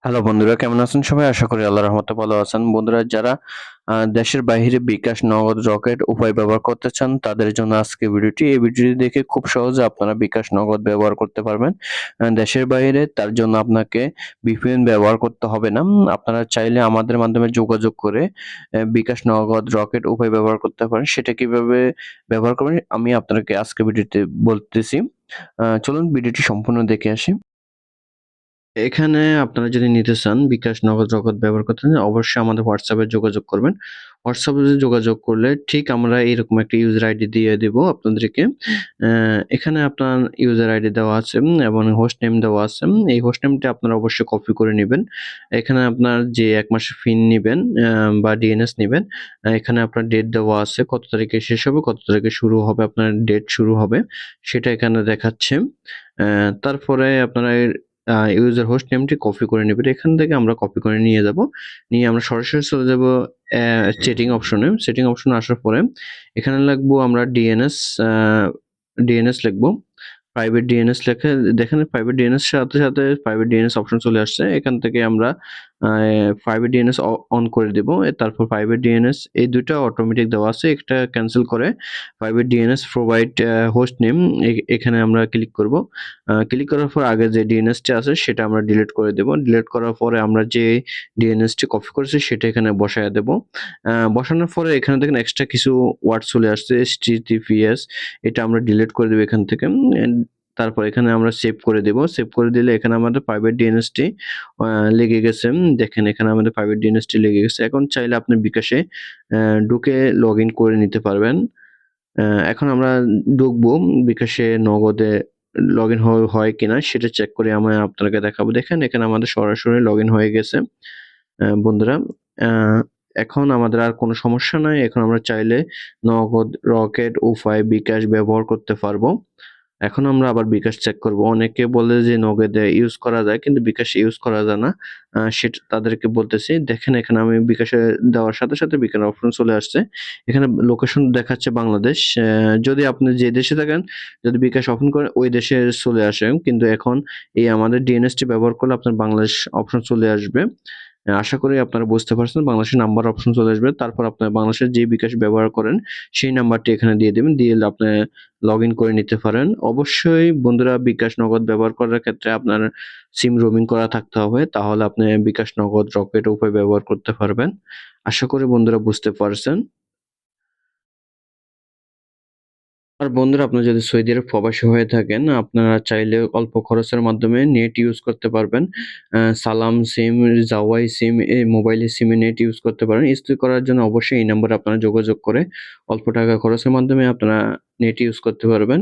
Hello বন্ধুরা, কেমন আছেন সবাই? আশা করি আল্লাহর রহমতে ভালো আছেন। বন্ধুরা, যারা দেশের বাইরে বিকাশ, নগদ, রকেট উপায় ব্যবহার করতে চান তাদের জন্য আজকে ভিডিওটি। এই ভিডিওটি দেখে খুব সহজে আপনারা বিকাশ, নগদ ব্যবহার করতে পারবেন। দেশের বাইরে তার জন্য আপনাকে VPN ব্যবহার করতে হবে না। আপনারা চাইলে আমাদের মাধ্যমে যোগাযোগ করে বিকাশ, নগদ, রকেট উপায় ব্যবহার করতে পারেন। সেটা কিভাবে ব্যবহার করবেন আমি আপনাকে আজকে ভিডিওতে বলতেছি। চলুন ভিডিওটি সম্পূর্ণ দেখে আসি। এখানে আপনারা যদি নিতে চান বিকাশ, নগদ, রকেট ব্যবহার করতে চান অবশ্যই আমাদের WhatsApp এ যোগাযোগ করবেন। WhatsApp এ যোগাযোগ করলে ঠিক আমরা এরকম একটা ইউজার আইডি দিয়ে দিব আপনাদেরকে। এখানে আপনার ইউজার আইডি দেওয়া আছে এবং হোস্ট নেম দেওয়া আছে। এই হোস্ট নেমটা আপনারা অবশ্যই কপি করে নিবেন। এখানে আপনার যে ১ মাসের ফি নিবেন বা DNS নিবেন। এখানে আপনার ডেট দেওয়া আছে, কত তারিখে শেষ হবে, কত তারিখে শুরু হবে, আপনার ডেট শুরু হবে সেটা এখানে দেখাচ্ছে। তারপরে আপনারা ইউজার হোস্ট নেমটি কপি করে নেবেন। এখান থেকে আমরা কপি করে নিয়ে যাব। নিয়ে আমরা সরাসরি চলে যাব সেটিং অপশনে। সেটিং অপশনে আসার পরে এখানে লিখবো আমরা DNS লিখবো। প্রাইভেট DNS লেখে দেখেন প্রাইভেট DNS সাথে প্রাইভেট DNS অপশন চলে আসছে। এখান থেকে আমরা প্রাইভেট DNS অন করে দিব। তারপর প্রাইভেট DNS এই ২ টা অটোমেটিক দেওয়া আছে। একটা ক্যানসেল করে private DNS provide host name এখানে আমরা ক্লিক করব। ক্লিক করার পর আগে যে DNS টি আছে সেটা আমরা ডিলিট করে দেব। ডিলিট করার পরে আমরা যে DNS টি কপি করেছি সেটা এখানে বসায়া দেব। বসানোর পরে এখানে দেখেন এক্সট্রা কিছু ওয়ার্ড চলে আসছে HTTPS এটা আমরা ডিলিট করে দেব এখান থেকে। তারপর এখানে আমরা সেভ করে দেব। সেভ করে দিলে এখানে আমাদের প্রাইভেট DNS টি লেগে গেছে। দেখেন এখানে আমাদের প্রাইভেট DNS টি লেগে গেছে। এখন চাইলে আপনি বিকাশে ঢুকে লগইন করে নিতে পারবেন। এখন আমরা ঢুকবো বিকাশে, নগদে লগইন হয় কিনা সেটা চেক করে আমি আপনাকে দেখাবো। দেখেন এখানে আমাদের সরাসরি লগইন হয়ে গেছে। বন্ধুরা, আ এখন আমাদের আর কোনো সমস্যা নাই। এখন আমরা চাইলে নগদ, রকেট, উপায়, বিকাশ ব্যবহার করতে পারবো। এখন আমরা আবার বিকাশ চেক করব। অনেকে বলে যে নগদে ইউজ করা যায় কিন্তু বিকাশে ইউজ করা যায় না। সেটা তাদেরকে বলতেছি। দেখেন এখানে আমি বিকাশে দেওয়ার সাথে বিকাশ অপশন চলে আসছে। এখানে লোকেশন দেখাচ্ছে বাংলাদেশ। যদি আপনি যে দেশে থাকেন যদি বিকাশ ওপেন করেন ওই দেশে চলে আসে। কিন্তু এখন এই আমাদের DNS টি ব্যবহার করলে আপনার বাংলাদেশ অপশন চলে আসবে। আশা করি আপনারা বুঝতে পারছেন। বাংলাদেশের নাম্বার অপশন চলে আসবে। তারপর আপনার বাংলাদেশের যে বিকাশ ব্যবহার করেন সেই নাম্বারটি এখানে দিয়ে দিবেন। দিয়ে আপনি লগইন করে নিতে পারেন। অবশ্যই বন্ধুরা বিকাশ, নগদ ব্যবহার করার ক্ষেত্রে আপনার সিম রোমিং করা থাকতে হবে। তাহলে আপনি বিকাশ, নগদ, রকেট উপায় ব্যবহার করতে পারবেন। আশা করি বন্ধুরা বুঝতে পারছেন। আর বন্ধুরা, আপনারা যদি সৌদি আরব প্রবাসী হয়ে থাকেন আপনারা চাইলে অল্প খরচের মাধ্যমে নেট ইউজ করতে পারবেন। সালাম সিম, জাওয়াই সিম এই মোবাইলের সিমে নেট ইউজ করতে পারেন। স্ত্রী করার জন্য অবশ্যই এই নম্বরে আপনারা যোগাযোগ করে অল্প টাকা খরচের মাধ্যমে আপনারা নেট ইউজ করতে পারবেন।